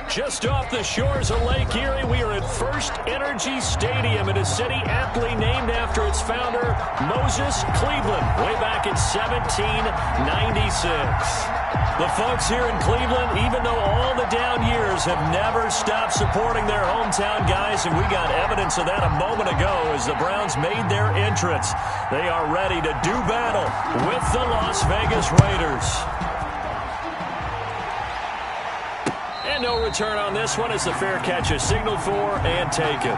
Just off the shores of Lake Erie, we are at First Energy Stadium in a city aptly named after its founder, Moses Cleveland, way back in 1796. The folks here in Cleveland, even though all the down years, have never stopped supporting their hometown guys, and we got evidence of that a moment ago as the Browns made their entrance. They are ready to do battle with the Las Vegas Raiders. And no return on this one as the fair catch is signaled for and taken.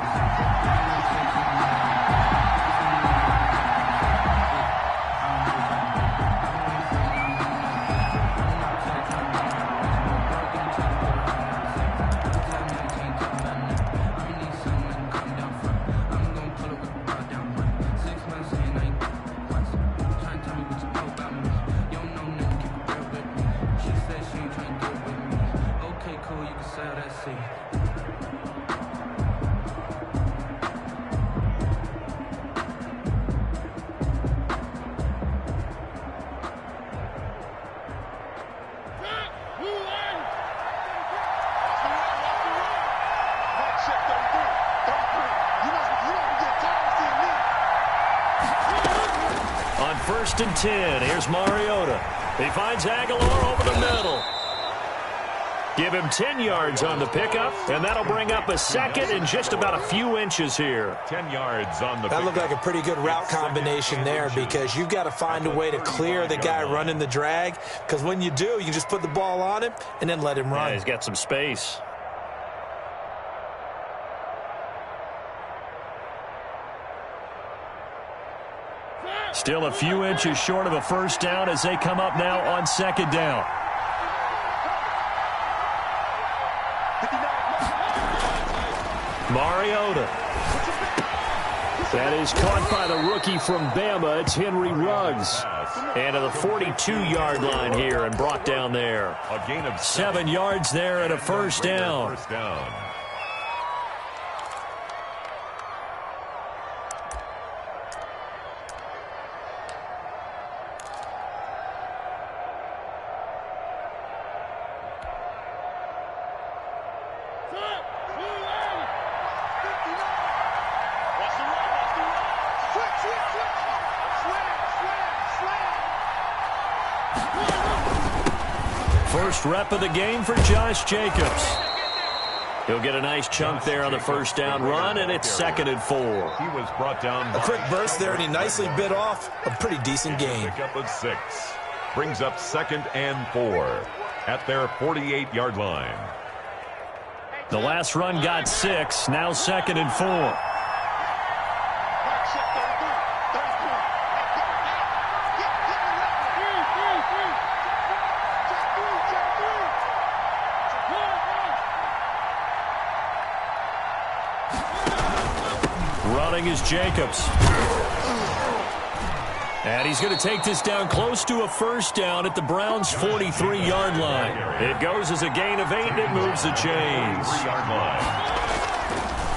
First and 10. Here's Mariota. He finds Aguilar over the middle. Give him 10 yards on the pickup, and that'll bring up a second and just about a few inches here. 10 yards on the pickup. That looked like a pretty good route combination there because you've got to find a way to clear the guy running the drag, because when you do, you just put the ball on him and then let him run. Yeah, he's got some space. Still a few inches short of a first down as they come up now on second down. Mariota. That is caught by the rookie from Bama. It's Henry Ruggs. And to the 42-yard line here and brought down there. A gain of 7 yards there and a first down. First rep of the game for Josh Jacobs. He'll get a nice chunk there on the first down run, and it's 2nd and 4. He was brought down. A quick burst there, and he nicely bit off a pretty decent gain. Pickup of 6. Brings up 2nd and 4 at their 48-yard line. The last run got 6, now 2nd and 4. Running is Jacobs. And he's going to take this down close to a first down at the Browns' 43-yard line. It goes as a gain of 8, and it moves the chains.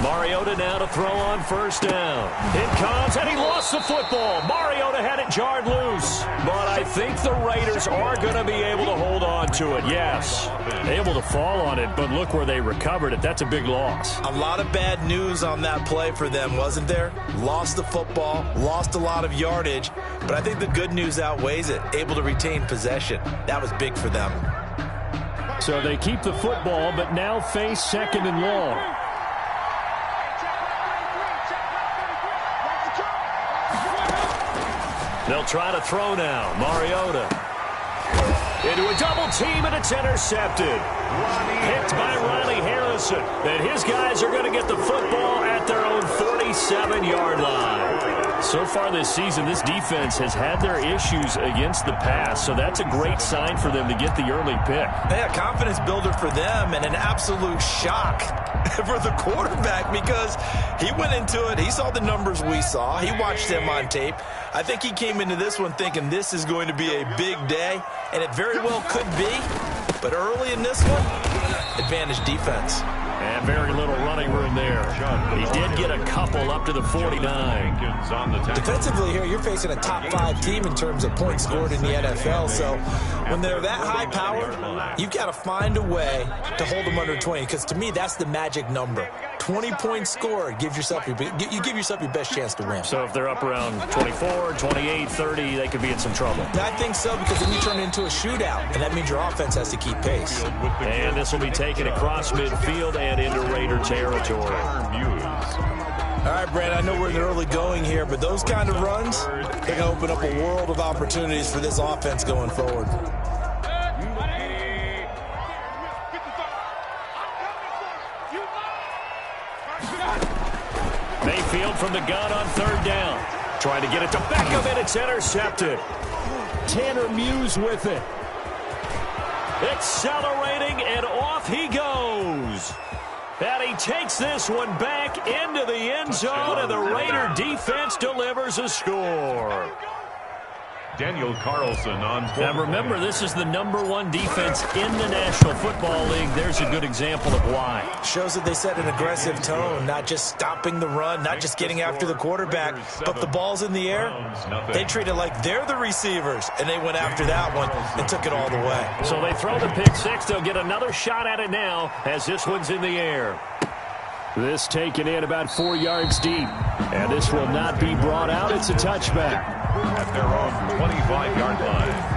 Mariota now to throw on first down. It comes, and he lost the football. Mariota had it jarred loose. But I think the Raiders are going to be able to hold on to it, yes. Able to fall on it, but look where they recovered it. That's a big loss. A lot of bad news on that play for them, wasn't there? Lost the football, lost a lot of yardage, but I think the good news outweighs it. Able to retain possession. That was big for them. So they keep the football, but now face 2nd and long. They'll try to throw now. Mariota. Into a double team, and it's intercepted. Picked by Riley Harrison. And his guys are going to get the football at their own 47-yard line. So far this season, this defense has had their issues against the pass, so that's a great sign for them to get the early pick. Yeah, confidence builder for them and an absolute shock for the quarterback because he went into it. He saw the numbers we saw. He watched them on tape. I think he came into this one thinking this is going to be a big day, and it very well could be. But early in this one, advantage defense. And very little running room there. He did get a couple up to the 49. Defensively here, you're facing a top 5 team in terms of points scored in the NFL. So when they're that high powered, you've got to find a way to hold them under 20. Because to me, that's the magic number. 20 points scored gives yourself you give yourself your best chance to win. So if they're up around 24, 28, 30, they could be in some trouble. I think so, because then you turn it into a shootout, and that means your offense has to keep pace. And this will be taken across midfield and into Raider territory. All right, Brad, I know we're in the early going here, but those kind of runs, they're going to open up a world of opportunities for this offense going forward. Mayfield from the gun on 3rd down. Trying to get it to Beckham, and it's intercepted. Tanner Muse with it. Accelerating, and off he goes. And he takes this one back into the end zone, and the Raider defense delivers a score. Daniel Carlson on. Now remember, this is the #1 defense in the National Football League. There's a good example of why. Shows that they set an aggressive tone, not just stopping the run, not just getting after the quarterback, but the ball's in the air. They treat it like they're the receivers, and they went after that one and took it all the way. So they throw the pick six. They'll get another shot at it now as this one's in the air. This taken in about 4 yards deep. And this will not be brought out. It's a touchback. At their own 25-yard line.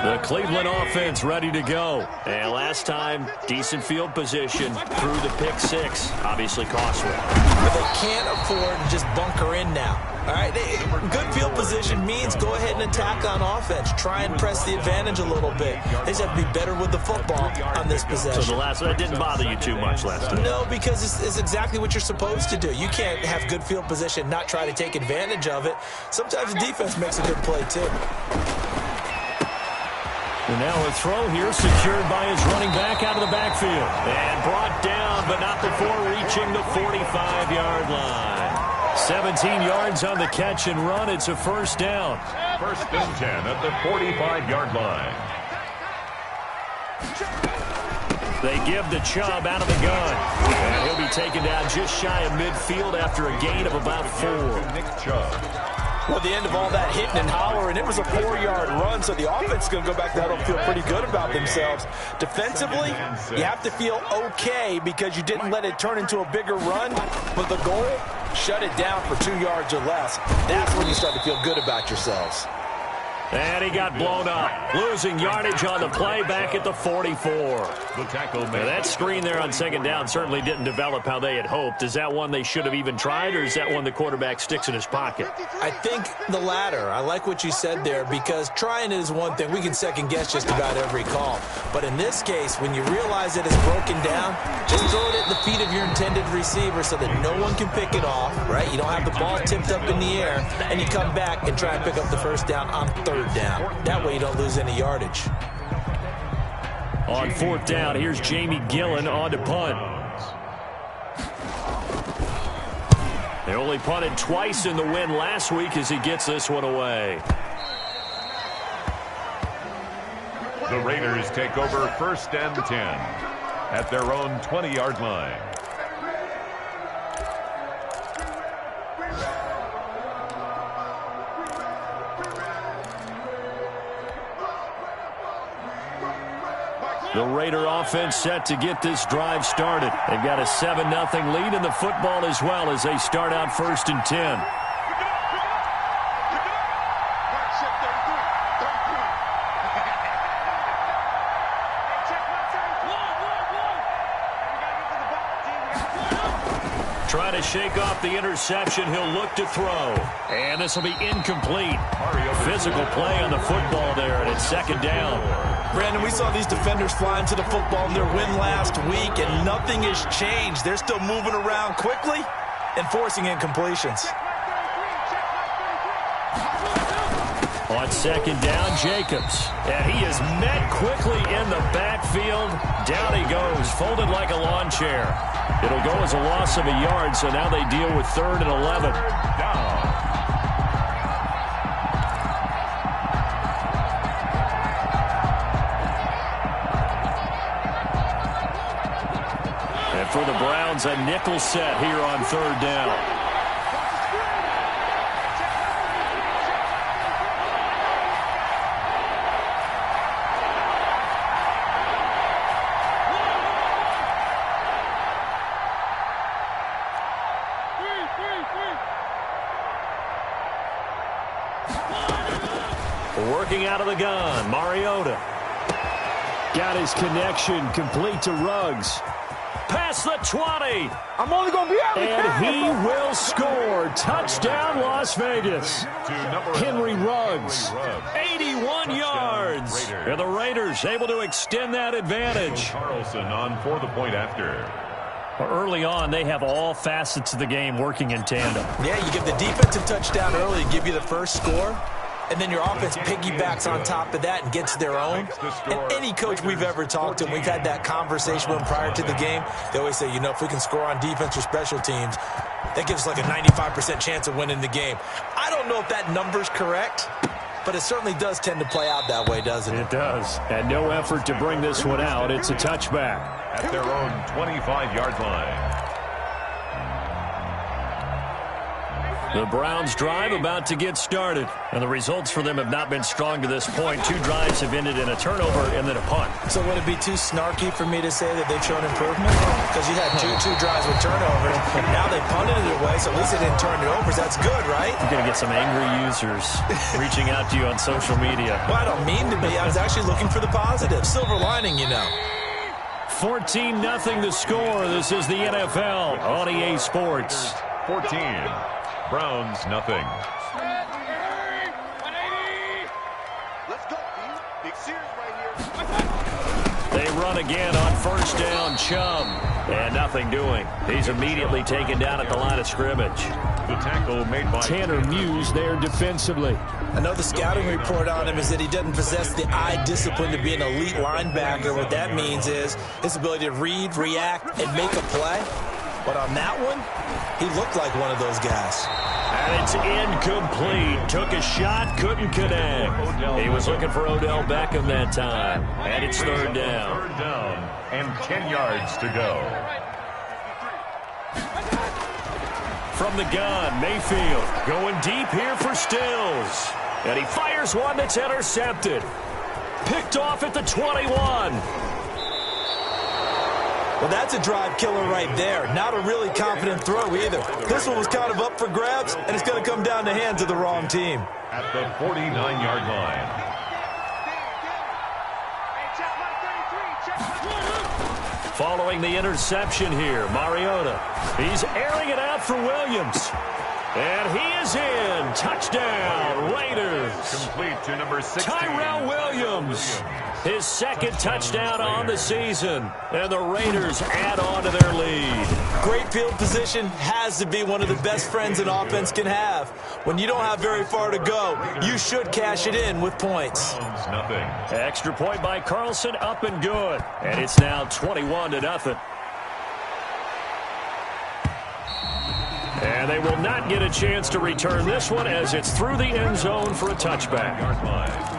The Cleveland offense ready to go. And last time, decent field position through the pick six. Obviously costly. But they can't afford to just bunker in now. All right, good field position means go ahead and attack on offense. Try and press the advantage a little bit. They just have to be better with the football on this possession. So that didn't bother you too much last time? No, because it's exactly what you're supposed to do. You can't have good field position, not try to take advantage of it. Sometimes the defense makes a good play, too. And now a throw here secured by his running back out of the backfield. And brought down, but not before reaching the 45-yard line. 17 yards on the catch and run. It's a 1st down. 1st and 10 at the 45-yard line. They give the Chubb out of the gun. And he'll be taken down just shy of midfield after a gain of about 4. Nick Chubb. Well, the end of all that hitting and hollering, it was a 4-yard run, so the offense is going to go back to huddle and feel pretty good about themselves. Defensively, you have to feel okay because you didn't let it turn into a bigger run, but the goal, shut it down for 2 yards or less. That's when you start to feel good about yourselves. And he got blown up, losing yardage on the play back at the 44. The tackle Now, that screen there on 2nd down certainly didn't develop how they had hoped. Is that one they should have even tried, or is that one the quarterback sticks in his pocket? I think the latter. I like what you said there, because trying it is one thing. We can second-guess just about every call. But in this case, when you realize that it's broken down, just throw it at the feet of your intended receiver so that no one can pick it off, right? You don't have the ball tipped up in the air, and you come back and try and pick up the 1st down on 3rd down. That way you don't lose any yardage. On 4th down, here's Jamie Gillen on to punt. They only punted twice in the win last week as he gets this one away. The Raiders take over 1st and 10 at their own 20-yard line. The Raider offense set to get this drive started. They've got a 7-0 lead in the football as well as they start out 1st and 10. Trying to shake off the interception. He'll look to throw. And this will be incomplete. Physical play on the football there, and it's 2nd down. Brandon, we saw these defenders fly into the football in their win last week, and nothing has changed. They're still moving around quickly and forcing incompletions. On 2nd down, Jacobs. And he is met quickly in the backfield. Down he goes, folded like a lawn chair. It'll go as a loss of a yard, so now they deal with 3rd and 11. for the Browns, a nickel set here on third down. Working out of the gun, Mariota. Got his connection complete to Ruggs. Past the 20. I'm only going to be able to And he will score. Touchdown, Las Vegas. Henry Ruggs, 81 yards. And the Raiders able to extend that advantage. Carlson on for the point after. Early on, they have all facets of the game working in tandem. Yeah, you give the defensive touchdown early, give you the first score. And then your offense piggybacks on top of that and gets their own. And any coach we've ever talked to, we've had that conversation with them prior to the game. They always say, you know, if we can score on defense or special teams, that gives us like a 95% chance of winning the game. I don't know if that number's correct, but it certainly does tend to play out that way, doesn't it? It does. And no effort to bring this one out. It's a touchback. At their own 25-yard line. The Browns drive about to get started. And the results for them have not been strong to this point. 2 drives have ended in a turnover and then a punt. So would it be too snarky for me to say that they've shown improvement? Because you had two drives with turnovers. Now they punted it away, so at least they didn't turn it over. That's good, right? You're going to get some angry users reaching out to you on social media. Well, I don't mean to be. I was actually looking for the positive. Silver lining, you know. 14-0 the score. This is the NFL on EA Sports. 14. Browns, nothing. They run again on first down, Chubb. And nothing doing. He's immediately taken down at the line of scrimmage. The tackle made by Tanner Muse there defensively. I know the scouting report on him is that he doesn't possess the eye discipline to be an elite linebacker. What that means is his ability to read, react, and make a play. But on that one, he looked like one of those guys. And it's incomplete. Took a shot, couldn't connect. He was looking for Odell Beckham that time. And it's third down. Third down and 10 yards to go. From the gun, Mayfield going deep here for Stills. And he fires one that's intercepted. Picked off at the 21. Well, that's a drive killer right there. Not a really confident throw either. This one was kind of up for grabs, and it's going to come down the hands of the wrong team. At the 49-yard line. Following the interception here, Mariota. He's airing it out for Williams. And he is in. Touchdown, Raiders. Complete to number 16. Tyrell Williams. His second touchdown on the season. And the Raiders add on to their lead. Great field position has to be one of the best friends an offense can have. When you don't have very far to go, you should cash it in with points. Browns, nothing. Extra point by Carlson, up and good. And it's now 21-0. And they will not get a chance to return this one as it's through the end zone for a touchback. Yard line.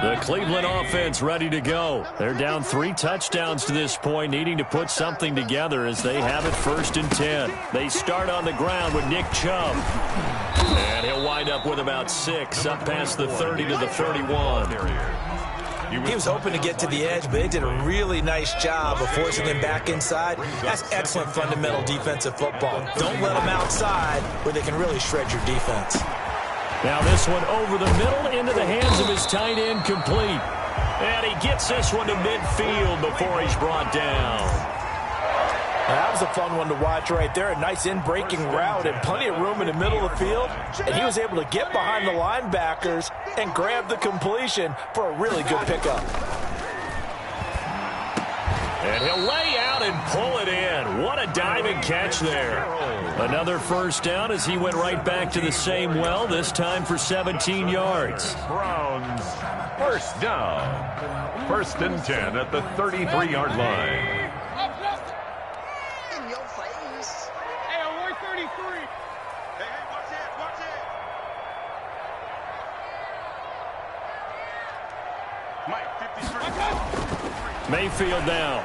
The Cleveland offense ready to go. They're down 3 touchdowns to this point, needing to put something together as they have it 1st and 10. They start on the ground with Nick Chubb. And he'll wind up with about 6, up past the 30 to the 31. He was hoping to get to the edge, but they did a really nice job of forcing him back inside. That's excellent fundamental defensive football. Don't let them outside where they can really shred your defense. Now this one over the middle into the hands of his tight end, complete. And he gets this one to midfield before he's brought down. That was a fun one to watch right there. A nice in-breaking route and plenty of room in the middle of the field. And he was able to get behind the linebackers and grab the completion for a really good pickup. And he'll lay out and pull it in. What a diving catch there. Another first down as he went right back to the same well, this time for 17 yards. Browns, first down. 1st and 10 at the 33-yard line. In your face. Hey, on 133. Hey, watch it, watch it. Mayfield now.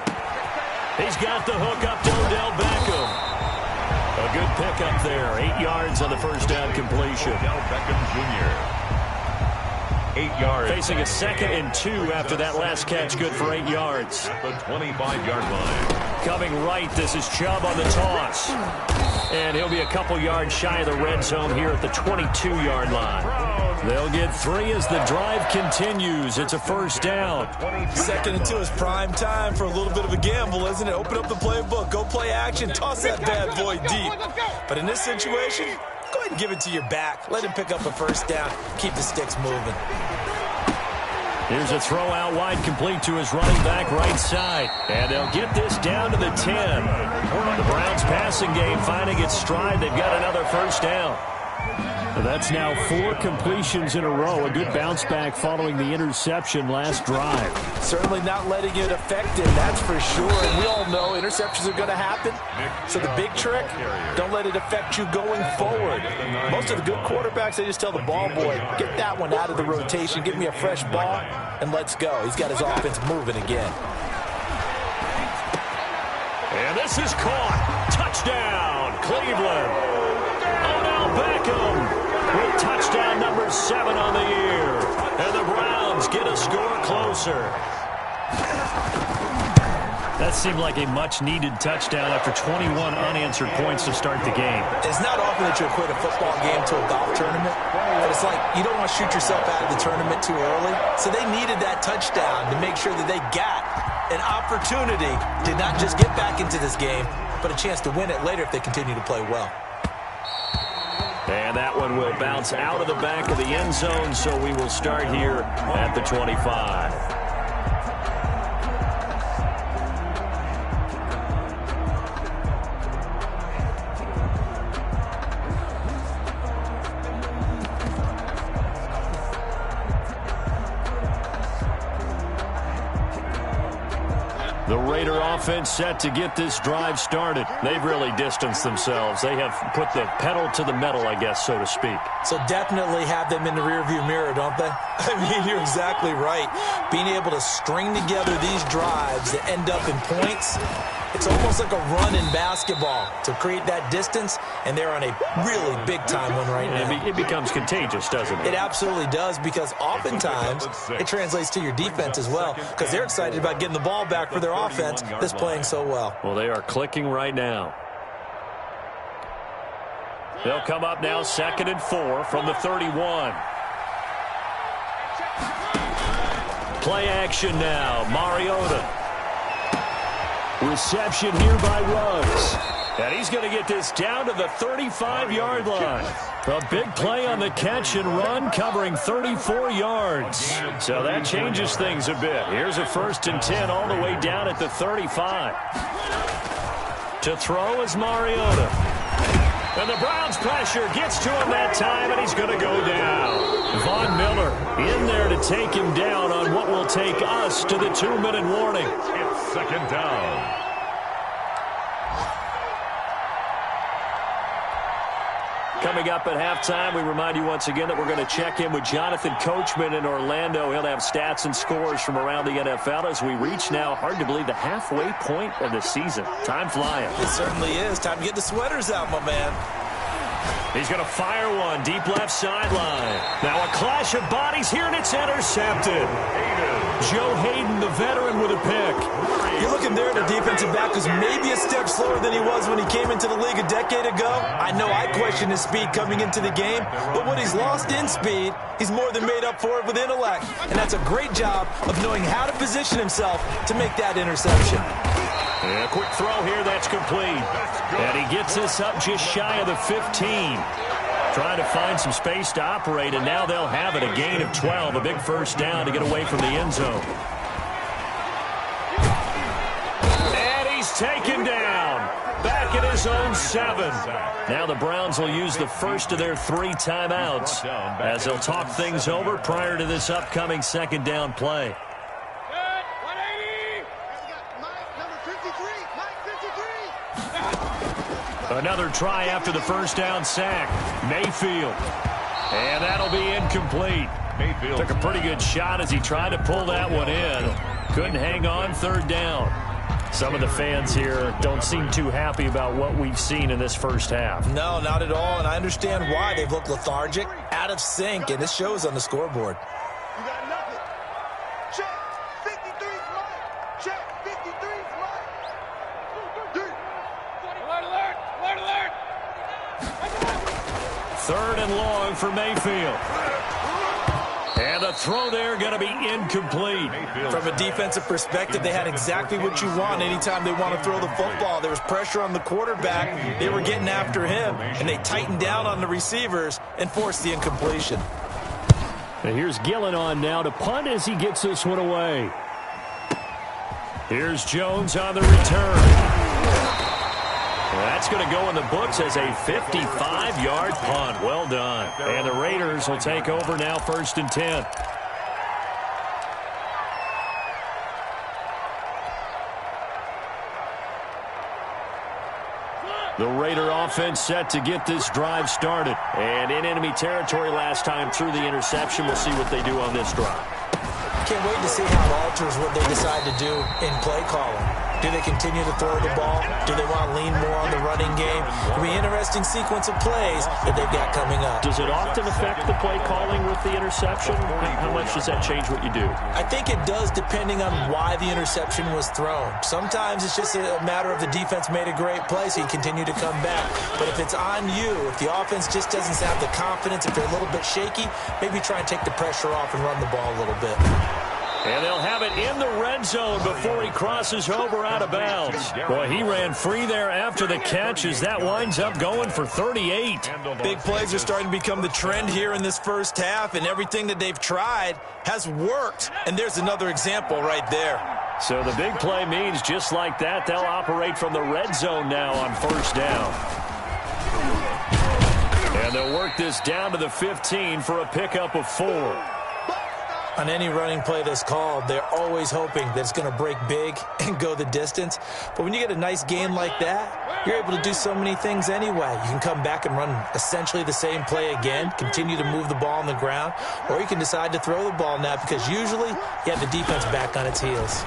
He's got the hook up to Odell Beckham. A good pickup there. 8 yards on the first down completion. Odell Beckham Jr. 8 yards. Facing a 2nd and 2 after that last catch. Good for 8 yards. At the 25-yard line. Coming right, this is Chubb on the toss. And he'll be a couple yards shy of the red zone here at the 22-yard line. They'll get 3 as the drive continues. It's a first down. 2nd and 2 is prime time for a little bit of a gamble, isn't it? Open up the playbook, go play action, toss that bad boy deep. But in this situation, go ahead and give it to your back. Let him pick up a first down. Keep the sticks moving. Here's a throw out wide, complete to his running back right side. And they'll get this down to the 10. The Browns passing game finding its stride. They've got another first down. That's now 4 completions in a row. A good bounce back following the interception last drive. Certainly not letting it affect him, that's for sure. And we all know interceptions are going to happen. So the big trick, don't let it affect you going forward. Most of the good quarterbacks, they just tell the ball boy, get that one out of the rotation, give me a fresh ball, and let's go. He's got his offense moving again. And this is caught. Touchdown, Cleveland. Odell Beckham with touchdown number 7 on the year. And the Browns get a score closer. That seemed like a much-needed touchdown after 21 unanswered points to start the game. It's not often that you equate a football game to a golf tournament, but it's like you don't want to shoot yourself out of the tournament too early. So they needed that touchdown to make sure that they got an opportunity to not just get back into this game, but a chance to win it later if they continue to play well. And that one will bounce out of the back of the end zone, so we will start here at the 25. The Raider offense set to get this drive started. They've really distanced themselves. They have put the pedal to the metal, I guess, so to speak. So definitely have them in the rearview mirror, don't they? I mean, you're exactly right. Being able to string together these drives that end up in points, it's almost like a run in basketball to create that distance, and they're on a really big-time one right now. It becomes contagious, doesn't it? It absolutely does, because oftentimes it translates to your defense as well, because they're excited about getting the ball back for their offense that's playing so well. Well, they are clicking right now. They'll come up now 2nd and 4 from the 31. Play action now. Mariota. Reception here by Ruggs. And he's going to get this down to the 35-yard line. A big play on the catch and run, covering 34 yards. So that changes things a bit. Here's a 1st and 10 all the way down at the 35. To throw is Mariota. And the Browns pressure gets to him that time, and he's going to go down. Von Miller in there to take him down on what will take us to the 2-minute warning. It's 2nd down. Coming up at halftime, we remind you once again that we're going to check in with Jonathan Coachman in Orlando. He'll have stats and scores from around the NFL as we reach now, hard to believe, the halfway point of the season. Time flying. It certainly is. Time to get the sweaters out, my man. He's going to fire one deep left sideline. Now a clash of bodies here, and it's intercepted. Joe Hayden, the veteran, with a pick. You're looking there at a defensive back who's maybe a step slower than he was when he came into the league a decade ago. I know I questioned his speed coming into the game, but what he's lost in speed, he's more than made up for it with intellect. And that's a great job of knowing how to position himself to make that interception. And a quick throw here, that's complete. And he gets us up just shy of the 15. Trying to find some space to operate, and now they'll have it. A gain of 12, a big first down to get away from the end zone. And he's taken down. Back at his own 7. Now the Browns will use the first of their 3 timeouts as they'll talk things over prior to this upcoming 2nd down play. Another try after the first down sack. Mayfield. And that'll be incomplete. Mayfield. Took a pretty good shot as he tried to pull that one in. Couldn't hang on, third down. Some of the fans here don't seem too happy about what we've seen in this first half. No, not at all, and I understand why. They've looked lethargic, out of sync, and this shows on the scoreboard. You got nothing. Check. 53's mine. Check. 53's mine. Alert, alert. Alert, alert. Third and long for Mayfield. And the throw there going to be incomplete. From a defensive perspective, they had exactly what you want anytime they want to throw the football. There was pressure on the quarterback. They were getting after him, and they tightened down on the receivers and forced the incompletion. And here's Gillen on now to punt as he gets this one away. Here's Jones on the return. That's going to go in the books as a 55-yard punt. Well done. And the Raiders will take over now, 1st and 10. The Raider offense set to get this drive started. And in enemy territory last time through the interception. We'll see what they do on this drive. Can't wait to see how it alters what they decide to do in play calling. Do they continue to throw the ball? Do they want to lean more on the running game? It'll be an interesting sequence of plays that they've got coming up. Does it often affect the play calling with the interception? How much does that change what you do? I think it does, depending on why the interception was thrown. Sometimes it's just a matter of the defense made a great play, so you continue to come back. But if it's on you, if the offense just doesn't have the confidence, if they're a little bit shaky, maybe try and take the pressure off and run the ball a little bit. And they'll have it in the red zone before he crosses over out of bounds. Boy, he ran free there after the catch as that winds up going for 38. Big plays are starting to become the trend here in this first half, and everything that they've tried has worked. And there's another example right there. So the big play means just like that, they'll operate from the red zone now on 1st down. And they'll work this down to the 15 for a pickup of 4. On any running play that's called, they're always hoping that it's going to break big and go the distance. But when you get a nice gain like that, you're able to do so many things anyway. You can come back and run essentially the same play again, continue to move the ball on the ground, or you can decide to throw the ball now because usually you have the defense back on its heels.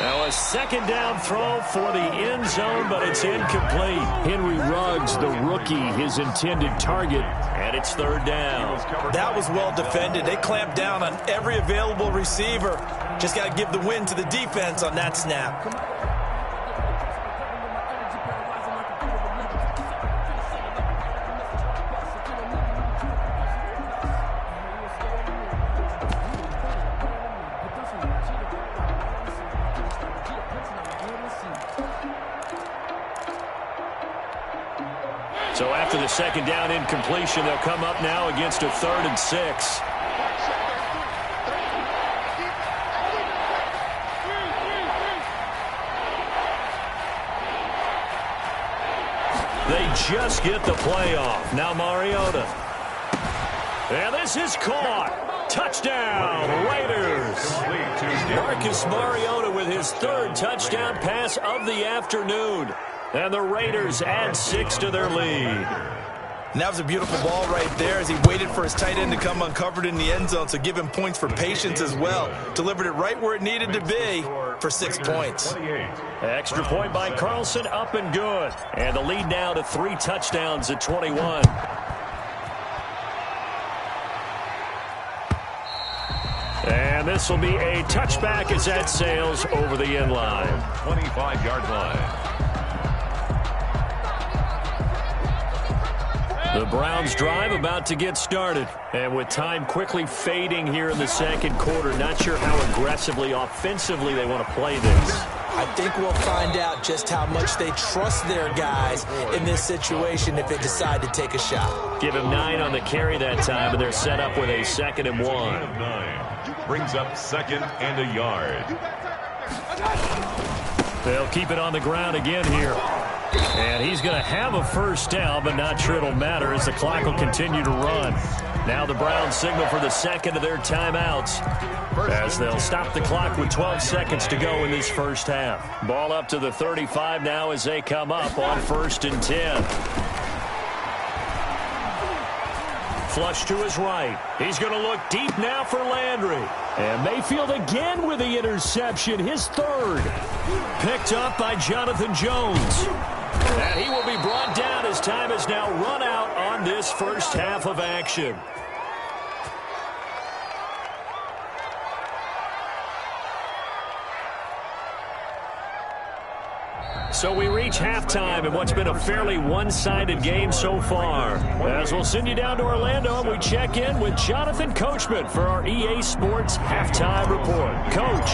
Now a 2nd down throw for the end zone, but it's incomplete. Henry Ruggs, the rookie, his intended target, and it's 3rd down. That was well defended. They clamped down on every available receiver. Just got to give the win to the defense on that snap. So after the 2nd down incompletion, they'll come up now against a 3rd and 6. They just get the play off. Now Mariota. And this is caught. Touchdown, Raiders. Marcus Mariota with his 3rd touchdown pass of the afternoon. And the Raiders add 6 to their lead. And that was a beautiful ball right there as he waited for his tight end to come uncovered in the end zone, so give him points for patience as well. Delivered it right where it needed to be for 6 points. Extra point by Carlson, up and good. And the lead now to 3 touchdowns at 21. And this will be a touchback as that sails over the end line. 25-yard line. The Browns drive about to get started. And with time quickly fading here in the 2nd quarter, not sure how aggressively, offensively they want to play this. I think we'll find out just how much they trust their guys in this situation if they decide to take a shot. Give him 9 on the carry that time, and they're set up with a 2nd and 1. Brings up 2nd and a yard. They'll keep it on the ground again here. And he's going to have a 1st down, but not sure it'll matter as the clock will continue to run. Now the Browns signal for the 2nd of their timeouts as they'll stop the clock with 12 seconds to go in this first half. Ball up to the 35 now as they come up on 1st and 10. Flush to his right. He's going to look deep now for Landry. And Mayfield again with the interception, his third. Picked up by Jonathan Jones. And he will be brought down as time has now run out on this first half of action. So we reach halftime in what's been a fairly one-sided game so far. As we'll send you down to Orlando, and we check in with Jonathan Coachman for our EA Sports Halftime Report. Coach.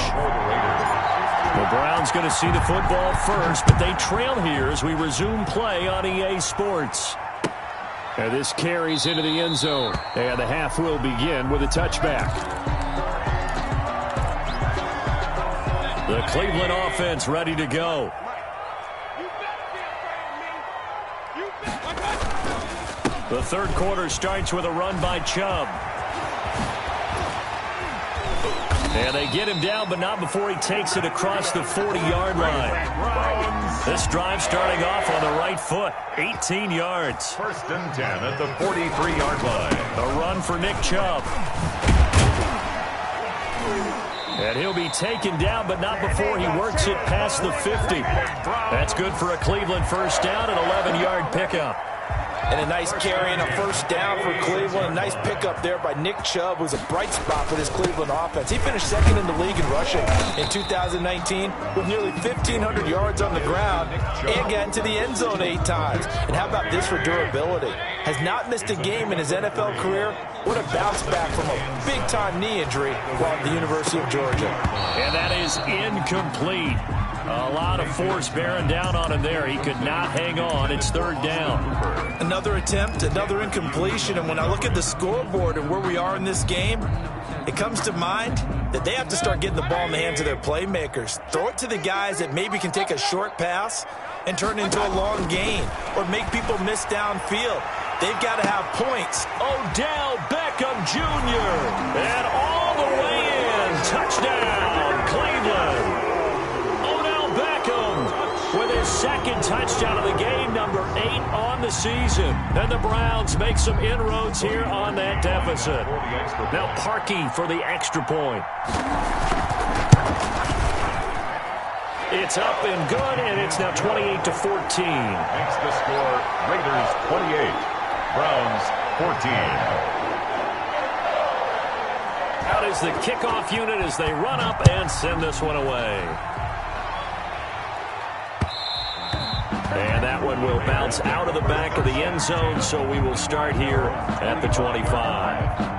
The Browns going to see the football first, but they trail here as we resume play on EA Sports. And this carries into the end zone. And the half will begin with a touchback. The Cleveland offense ready to go. The third quarter starts with a run by Chubb. And they get him down, but not before he takes it across the 40-yard line. This drive starting off on the right foot, 18 yards. First and 10 at the 43-yard line. The run for Nick Chubb. And he'll be taken down, but not before he works it past the 50. That's good for a Cleveland first down, an 11-yard pickup. And a nice carry and a first down for Cleveland. A nice pickup there by Nick Chubb, who's a bright spot for this Cleveland offense. He finished second in the league in rushing in 2019 with nearly 1,500 yards on the ground and got into the end zone 8 times. And how about this for durability? Has not missed a game in his NFL career. What a bounce back from a big-time knee injury while at the University of Georgia. And that is incomplete. A lot of force bearing down on him there. He could not hang on. It's third down. Another attempt, another incompletion. And when I look at the scoreboard and where we are in this game, it comes to mind that they have to start getting the ball in the hands of their playmakers. Throw it to the guys that maybe can take a short pass and turn it into a long gain or make people miss downfield. They've got to have points. Odell Beckham Jr. And all the way in. Touchdown, Cleveland. With his second touchdown of the game, number 8 on the season. And the Browns make some inroads here on that deficit. Now Parkey for the extra point. It's up and good, and it's now 28-14. Makes the score Raiders 28, Browns 14. Out is the kickoff unit as they run up and send this one away. And that one will bounce out of the back of the end zone, so we will start here at the 25.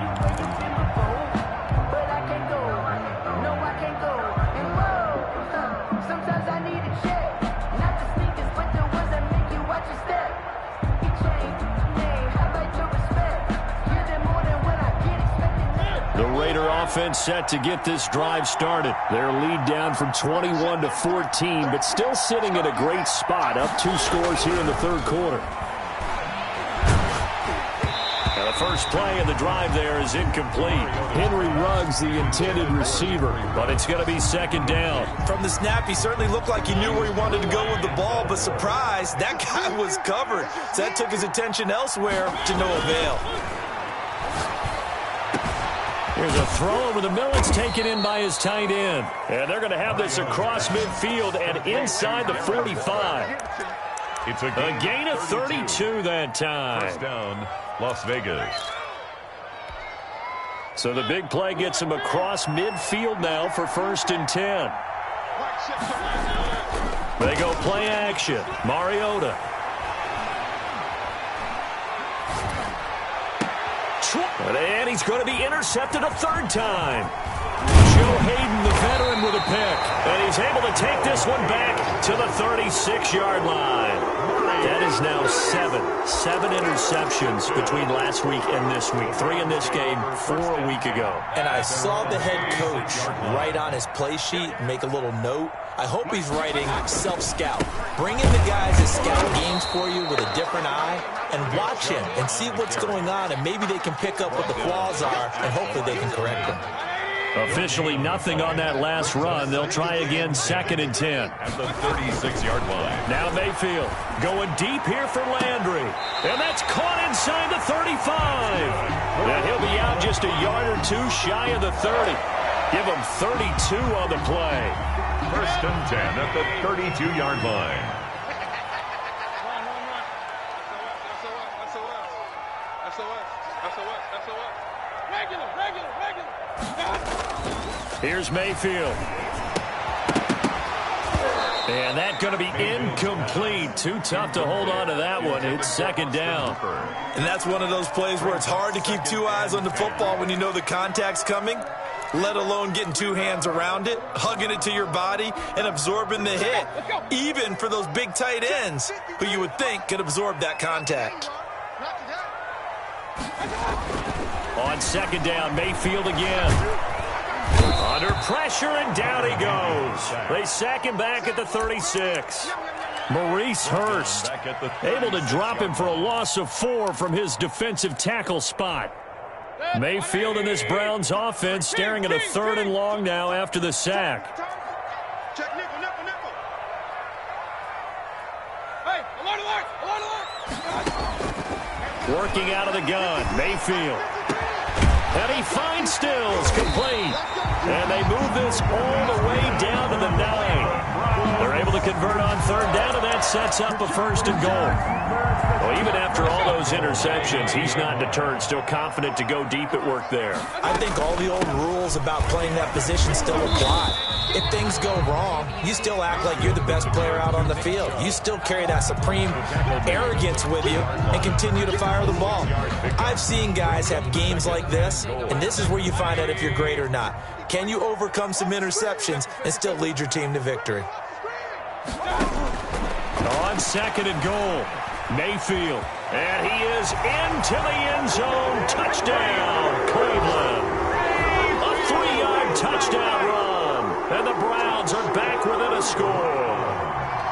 Offense set to get this drive started. Their lead down from 21 to 14, but still sitting in a great spot, up 2 scores here in the third quarter. And the first play of the drive there is incomplete. Henry Ruggs, the intended receiver, but it's going to be second down. From the snap, he certainly looked like he knew where he wanted to go with the ball, but surprise, that guy was covered. So that took his attention elsewhere to no avail. Here's a throw over the middle. It's taken in by his tight end. And they're going to have this across midfield and inside the 45. It's a gain of 32 that time. First down, Las Vegas. So the big play gets him across midfield now for first and 10. They go play action. Mariota. And he's going to be intercepted a third time. Joe Hayden, the veteran, with a pick. And he's able to take this one back to the 36-yard line. That is now 7 interceptions between last week and this week. 3 in this game, 4 a week ago. And I saw the head coach write on his play sheet and make a little note. I hope he's writing self-scout. Bring in the guys that scout games for you with a different eye and watch him and see what's going on, and maybe they can pick up what the flaws are, and hopefully they can correct them. Officially nothing on that last run. They'll try again, 2nd and 10. At the 36-yard line. Now Mayfield going deep here for Landry. And that's caught inside the 35. And he'll be out just a yard or two shy of the 30. Give him 32 on the play. 1st and 10 at the 32-yard line. Here's Mayfield. And that's going to be incomplete. Too tough to hold on to that one. It's 2nd down. And that's one of those plays where it's hard to keep two eyes on the football when you know the contact's coming, let alone getting two hands around it, hugging it to your body, and absorbing the hit, even for those big tight ends who you would think could absorb that contact. On 2nd down, Mayfield again. Under pressure, and down he goes. They sack him back at the 36. Maurice Hurst able to drop him for a loss of 4 from his defensive tackle spot. Mayfield and this Browns offense staring at a 3rd and long now after the sack. Working out of the gun, Mayfield. And he finds Stills, complete. And they move this all the way down to the 9. They're able to convert on 3rd down, and that sets up a 1st and goal. Well, even after all those interceptions, he's not deterred, still confident to go deep at work there. I think all the old rules about playing that position still apply. If things go wrong, you still act like you're the best player out on the field. You still carry that supreme arrogance with you and continue to fire the ball. I've seen guys have games like this, and this is where you find out if you're great or not. Can you overcome some interceptions and still lead your team to victory? On 2nd and goal, Mayfield. And he is into the end zone. Touchdown, Cleveland. A 3-yard touchdown run. And the Browns are back within a score.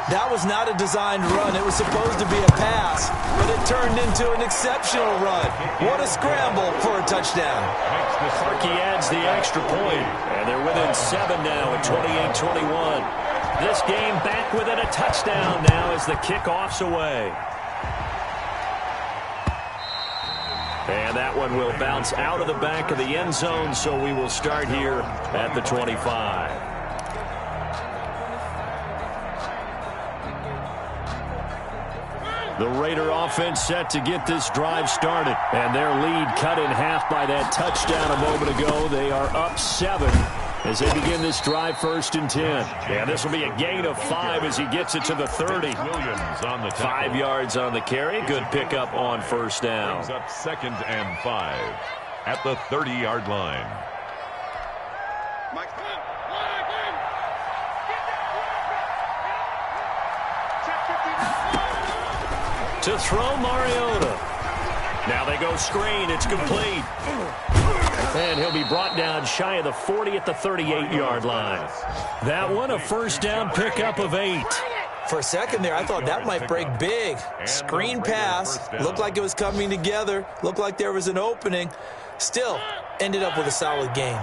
That was not a designed run. It was supposed to be a pass, but it turned into an exceptional run. What a scramble for a touchdown. Harkey adds the extra point, and they're within 7 now at 28-21. This game back within a touchdown now as the kickoff's away. And that one will bounce out of the back of the end zone, so we will start here at the 25. The Raider offense set to get this drive started. And their lead cut in half by that touchdown a moment ago. They are up 7 as they begin this drive, 1st and 10. And this will be a gain of 5 as he gets it to the 30. Williams on the 5 yards on the carry. Good pickup on 1st down. Brings up 2nd and 5 at the 30-yard line. To throw Mariota. Now they go screen. It's complete. And he'll be brought down shy of the 40 at the 38-yard line. That one, a 1st down pickup of 8. For a second there, I thought that might break big. Screen pass. Looked like it was coming together. Looked like there was an opening. Still, ended up with a solid gain.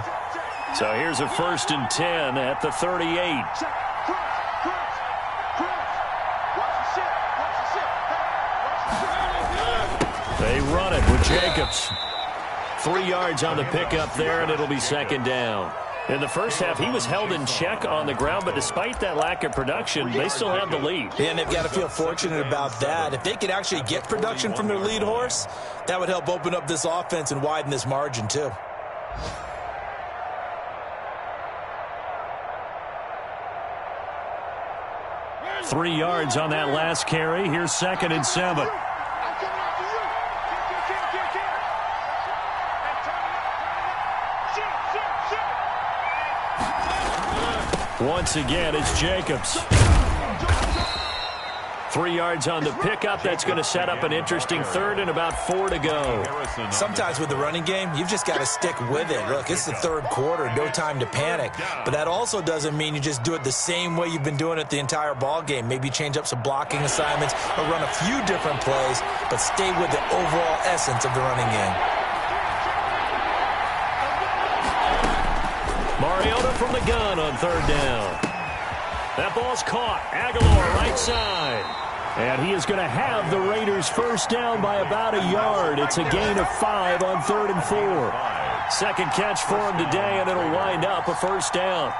So here's a 1st and 10 at the 38. They run it with Jacobs. 3 yards on the pickup there, and it'll be 2nd down. In the first half, he was held in check on the ground, but despite that lack of production, they still have the lead. And they've got to feel fortunate about that. If they could actually get production from their lead horse, that would help open up this offense and widen this margin, too. Three yards on that last carry. Here's 2nd and 7. Once again, it's Jacobs. 3 yards on the pickup. That's going to set up an interesting 3rd and about 4 to go. Sometimes with the running game, you've just got to stick with it. Look, it's the 3rd quarter, no time to panic. But that also doesn't mean you just do it the same way you've been doing it the entire ball game. Maybe change up some blocking assignments or run a few different plays, but stay with the overall essence of the running game. Mariota from the gun on third down. That ball's caught. Aguilar right side. And he is going to have the Raiders first down by about a yard. It's a gain of 5 on 3rd and 4. Second catch for him today, and it'll wind up a first down.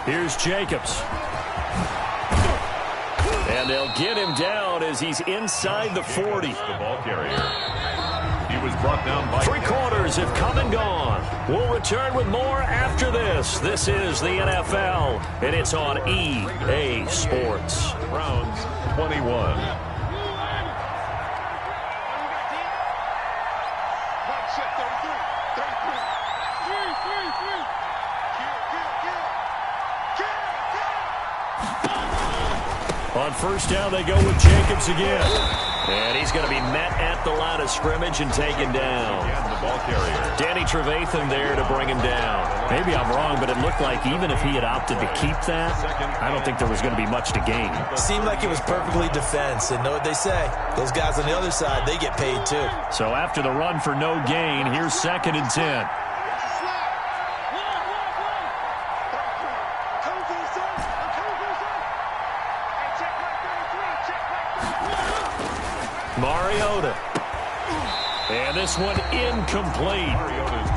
Here's Jacobs. And they'll get him down as he's inside the 40. The ball carrier. He was brought down by 3 quarters have come and gone. We'll return with more after this. This is the NFL, and it's on EA Sports. Browns 21. On first down, they go with Jacobs again. And he's going to be met at the line of scrimmage and taken down. Again, the ball carrier. Danny Trevathan there to bring him down. Maybe I'm wrong, but it looked like even if he had opted to keep that, I don't think there was going to be much to gain. Seemed like it was perfectly defense. And know what they say? Those guys on the other side, they get paid too. So after the run for no gain, here's 2nd and 10. Mariota. And this one incomplete.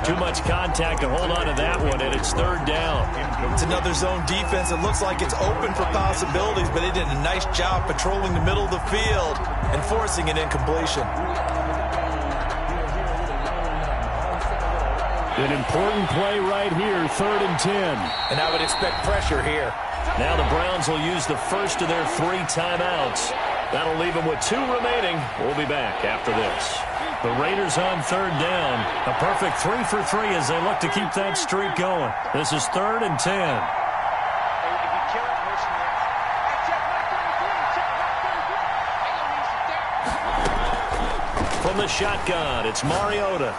Too much contact to hold on to that one, and it's 3rd down. It's another zone defense. It looks like it's open for possibilities, but they did a nice job patrolling the middle of the field and forcing an incompletion. An important play right here, 3rd and 10. And I would expect pressure here. Now the Browns will use the first of their 3 timeouts. That'll leave them with 2 remaining. We'll be back after this. The Raiders on 3rd down. A perfect 3 for 3 as they look to keep that streak going. This is 3rd and 10. From the shotgun, it's Mariota.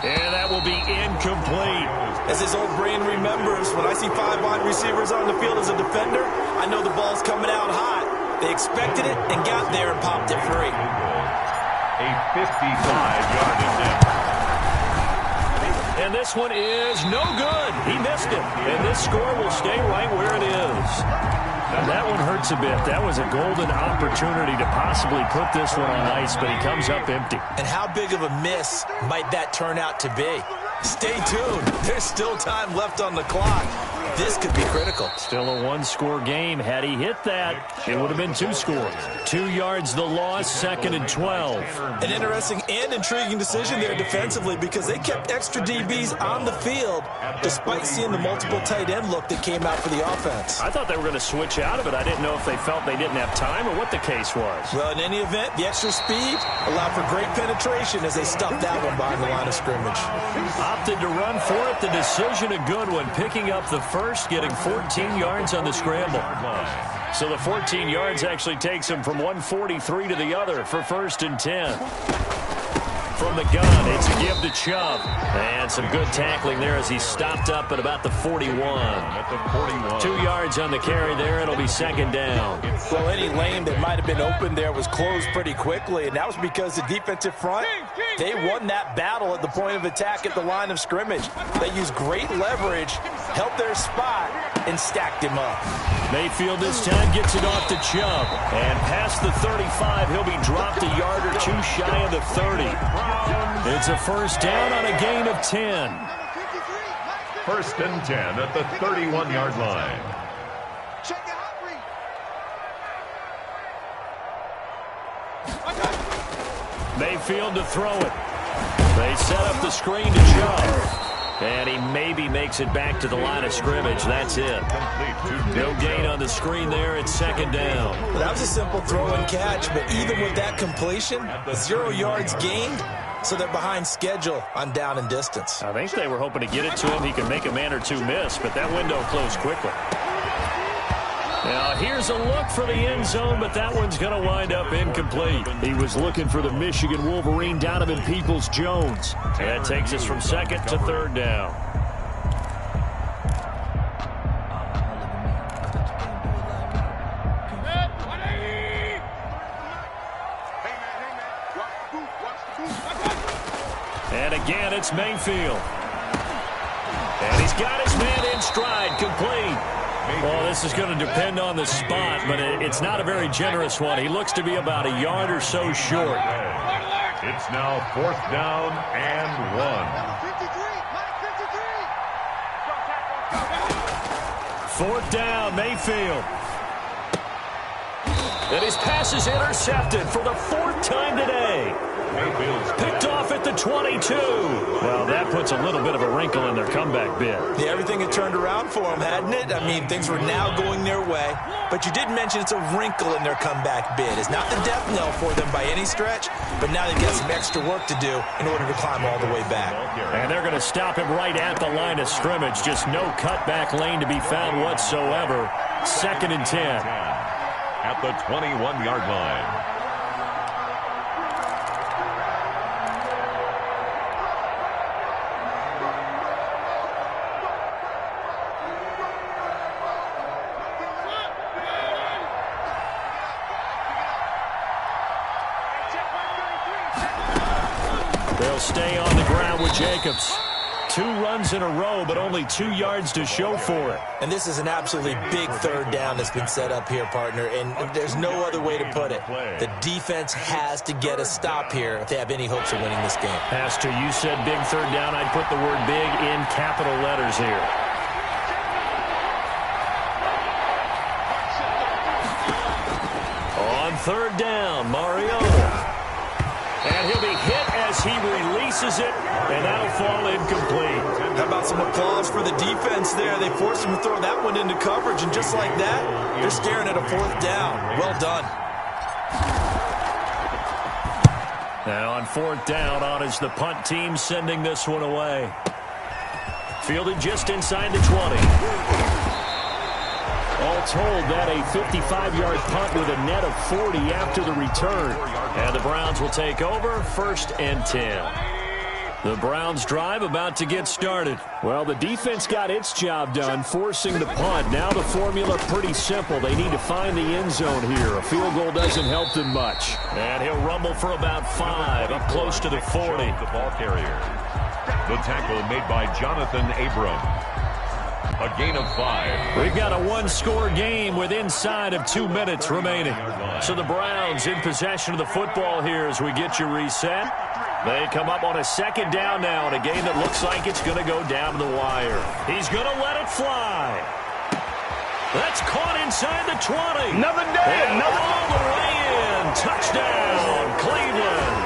And that will be incomplete. As his old brain remembers, when I see 5 wide receivers on the field as a defender, I know the ball's coming out hot. They expected it and got there and popped it free. A 55-yard attempt. And this one is no good. He missed it. And this score will stay right where it is. That one hurts a bit. That was a golden opportunity to possibly put this one on ice, but he comes up empty. And how big of a miss might that turn out to be? Stay tuned. There's still time left on the clock. This could be critical. Still a 1-score game. Had he hit that, it would have been 2 scores. 2 yards the loss, 2nd and 12. An interesting and intriguing decision there defensively because they kept extra DBs on the field despite seeing the multiple tight end look that came out for the offense. I thought they were going to switch out of it. I didn't know if they felt they didn't have time or what the case was. Well, in any event, the extra speed allowed for great penetration as they stuffed that one behind the line of scrimmage. Opted to run for it. The decision a good one. Picking up the first, getting 14 yards on the scramble. So the 14 yards actually takes him from 143 to the other for 1st and 10. From the gun, it's a give to Chubb. And some good tackling there as he stopped up at about the 41. At the 41. 2 yards on the carry there. It'll be 2nd down. Well, any lane that might have been open there was closed pretty quickly, and that was because the defensive front, they won that battle at the point of attack at the line of scrimmage. They used great leverage, helped their spot, and stacked him up. Mayfield this time gets it off to Chubb. And past the 35, he'll be dropped a yard or 2 shy of the 30. It's a first down on a gain of 10. 1st and 10 at the 31-yard line. Check it out, Reed. Mayfield to throw it. They set up the screen to Chubb. And he maybe makes it back to the line of scrimmage. That's it. No gain on the screen there. It's 2nd down. That was a simple throw and catch, but even with that completion, 0 yards gained, so they're behind schedule on down and distance. I think they were hoping to get it to him. He could make a man or 2 miss, but that window closed quickly. Now, here's a look for the end zone, but that one's going to wind up incomplete. He was looking for the Michigan Wolverine, Donovan Peoples-Jones. That takes us from second to third down. And again, it's Mayfield. And he's got his man in stride, complete. Well, this is going to depend on the spot, but it's not a very generous one. He looks to be about a yard or so short. It's now 4th down and 1. 4th down, Mayfield. And his pass is intercepted for the 4th time today. Picked off at the 22. Well, that puts a little bit of a wrinkle in their comeback bid. Yeah, everything had turned around for them, hadn't it? I mean, things were now going their way. But you did mention it's a wrinkle in their comeback bid. It's not the death knell for them by any stretch, but now they've got some extra work to do in order to climb all the way back. And they're going to stop him right at the line of scrimmage. Just no cutback lane to be found whatsoever. 2nd and 10. At the 21-yard line. They'll stay on the ground with Jacobs. 2 runs in a row, but only 2 yards to show for it. And this is an absolutely big 3rd down that's been set up here, partner, and there's no other way to put it. The defense has to get a stop here if they have any hopes of winning this game. Pastor, you said big 3rd down. I'd put the word big in capital letters here. On 3rd down, Mariota. And he'll be hit as he releases it, and that'll fall incomplete. How about some applause for the defense there? They forced him to throw that one into coverage, and just like that, they're staring at a 4th down. Well done. Now on 4th down, on is the punt team sending this one away. Fielded just inside the 20. All told, that a 55-yard punt with a net of 40 after the return. And the Browns will take over 1st and 10. The Browns drive about to get started. Well, the defense got its job done, forcing the punt. Now the formula pretty simple. They need to find the end zone here. A field goal doesn't help them much. And he'll rumble for about 5, up close to the 40. The ball carrier. The tackle made by Jonathan Abram. A gain of 5. We've got a 1-score game with inside of 2 minutes remaining. So the Browns in possession of the football here as we get you reset. They come up on a 2nd down now in a game that looks like it's going to go down to the wire. He's going to let it fly. That's caught inside the 20. Another day, another all the way in. Touchdown, Cleveland.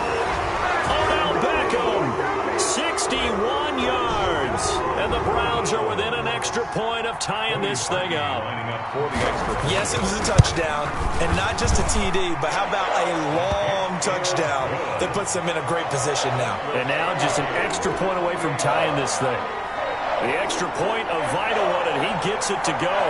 Odell Beckham, 61 yards. And the Browns are within an extra point of tying this thing up. Yes, it was a touchdown, and not just a TD, but how about a long touchdown that puts them in a great position now. And now just an extra point away from tying this thing. The extra point, a vital one, and he gets it to go.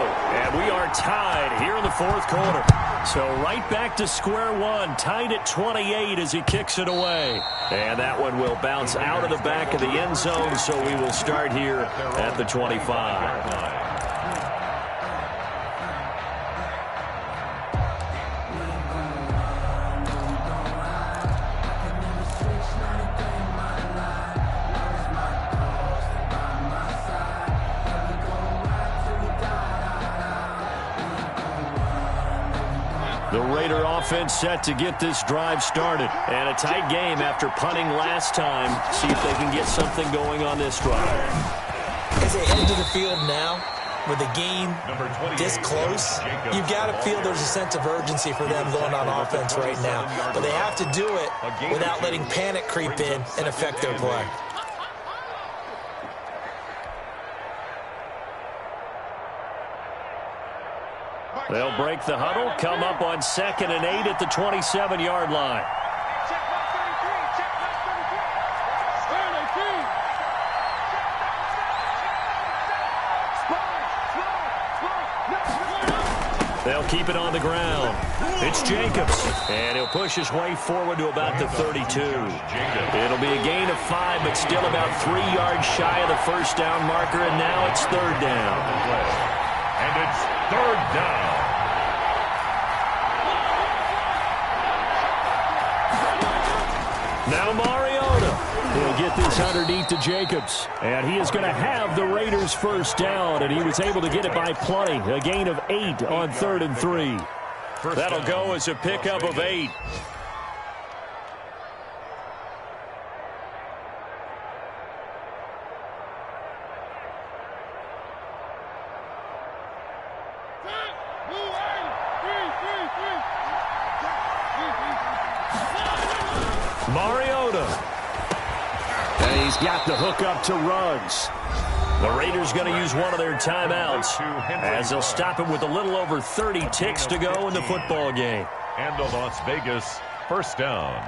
And we are tied here in the 4th quarter. So right back to square one, tied at 28 as he kicks it away. And that one will bounce out of the back of the end zone, so we will start here at the 25. The Raider offense set to get this drive started. And a tight game after punting last time. See if they can get something going on this drive. As they head to the field now, with the game this close, you've got to feel there's a sense of urgency for them going on offense right now. But they have to do it without letting panic creep in and affect their play. They'll break the huddle, come up on 2nd and 8 at the 27-yard line. They'll keep it on the ground. It's Jacobs, and he'll push his way forward to about the 32. It'll be a gain of 5, but still about 3 yards shy of the first down marker, and now it's third down. And it's third down. Now Mariota. He'll get this underneath to Jacobs. And he is going to have the Raiders first down, and he was able to get it by plenty. A gain of 8 on 3rd and 3. That'll go as a pickup of 8. Mariota. And he's got the hook up to Ruggs. The Raiders going to use one of their timeouts as they'll stop him with a little over 30 ticks to go in the football game. And the Las Vegas first down.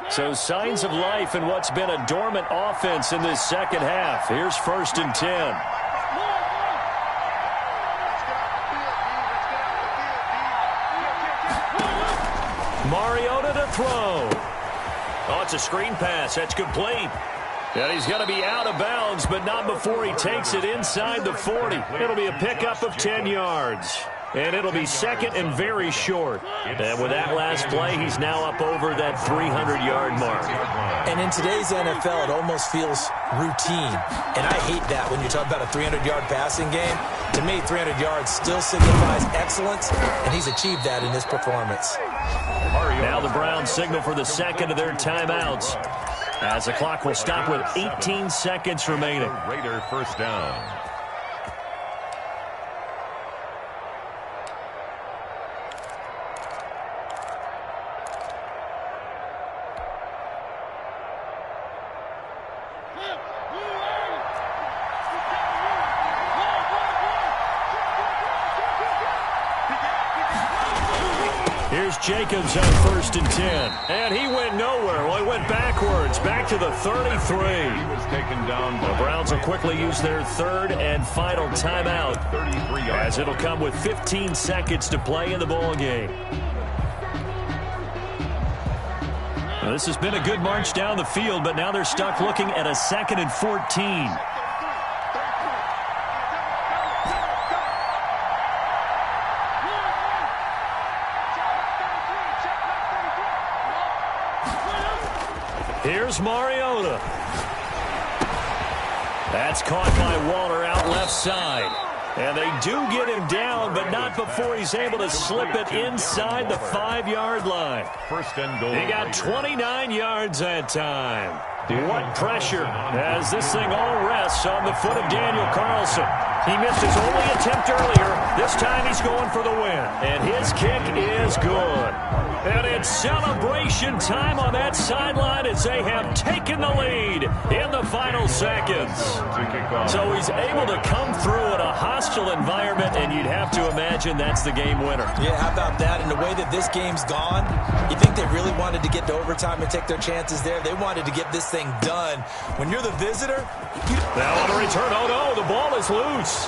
So signs of life in what's been a dormant offense in this second half. Here's 1st and 10. Mariota to throw. Oh, it's a screen pass. That's complete. And he's going to be out of bounds, but not before he takes it inside the 40. It'll be a pickup of 10 yards. And it'll be second and very short. And with that last play, he's now up over that 300-yard mark. And in today's NFL, it almost feels routine. And I hate that when you talk about a 300-yard passing game. To me, 300 yards still signifies excellence, and he's achieved that in his performance. Now the Browns signal for the second of their timeouts, as the clock will stop with 18 seconds remaining. Raider first down. Here's Jacobs on 1st and 10. And he went nowhere. Well, he went backwards, back to the 33. He was taken down. The Browns will quickly use their third and final timeout, as it'll come with 15 seconds to play in the ball game. Well, this has been a good march down the field, but now they're stuck looking at a 2nd and 14. Here's Mariota. That's caught by Waller out left side. And they do get him down, but not before he's able to slip it inside the 5-yard line. First and goal. He got 29 yards that time. What pressure as this thing all rests on the foot of Daniel Carlson. He missed his only attempt earlier. This time he's going for the win. And his kick is good. And it's celebration time on that sideline as they have taken the lead in the final seconds. So he's able to come through in a hostile environment, and you'd have to imagine that's the game winner. Yeah, how about that? And the way that this game's gone, you think they really wanted to get to overtime and take their chances there? They wanted to get this thing done. When you're the visitor, now on a return, oh no, the ball is loose.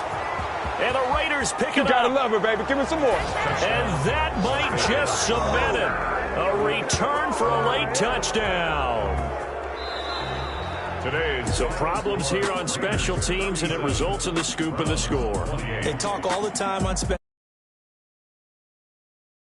And the Raiders pick it up. You gotta love it, baby. Give me some more. And that might just cement it. A return for a late touchdown. So problems here on special teams, and it results in the scoop and the score. They talk all the time on special